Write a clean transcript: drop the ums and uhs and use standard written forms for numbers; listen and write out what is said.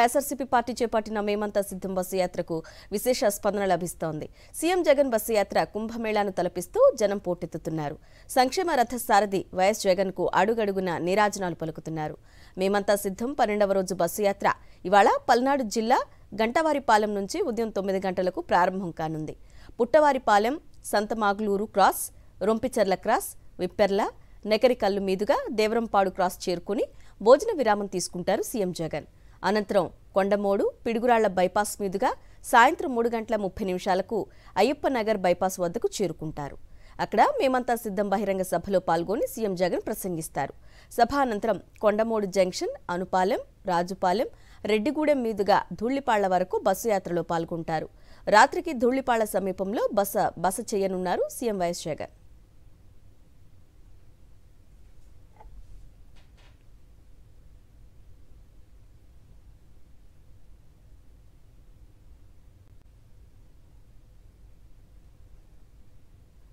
SRCP party చేపట్టిన మేమంతా సిద్ధం బస్సు యాత్రకు విశేష స్పందన లభిస్తోంది. సీఎం జగన్ బస్సు యాత్ర కుంభమేళాను తలపిస్తూ జనం పోటెత్తుతున్నారు. సంక్షేమ రథ సారథి వైఎస్ జగన్ కు అడుగడుగున నీరాజనాలు పలుకుతున్నారు. మేమంతా సిద్ధం 12వ రోజు బస్సు యాత్ర ఇవాళ పల్నాడు జిల్లా గంటవారిపాలెం నుంచి ఉదయం 9 గంటలకు ప్రారంభం కానుంది. పుట్టవారిపాలెం, సంతమాగులూరు క్రాస్, రొంపిచెర్ల క్రాస్, విప్పెర్ల, నెకరికల్లు మీదుగా దేవరంపాడు క్రాస్ చేరుకుని భోజన విరామం తీసుకుంటారు సీఎం జగన్. అనంతరం కొండమోడు, పిడుగురాళ్ల బైపాస్ మీదుగా సాయంత్రం 3 గంటల 30 నిమిషాలకు అయ్యప్పనగర్ బైపాస్ వద్దకు చేరుకుంటారు. అక్కడ మేమంతా సిద్ధం బహిరంగ సభలో పాల్గొని సీఎం జగన్ ప్రసంగిస్తారు. సభ అనంతరం కొండమోడు జంక్షన్, అనుపాలెం, రాజుపాలెం, రెడ్డిగూడెం మీదుగా ధూళ్లిపాళ్ల వరకు బస్సు యాత్రలో పాల్గొంటారు. రాత్రికి ధూళ్లిపాళ్ల సమీపంలో బస చేయనున్నారు సీఎం వైఎస్ జగన్.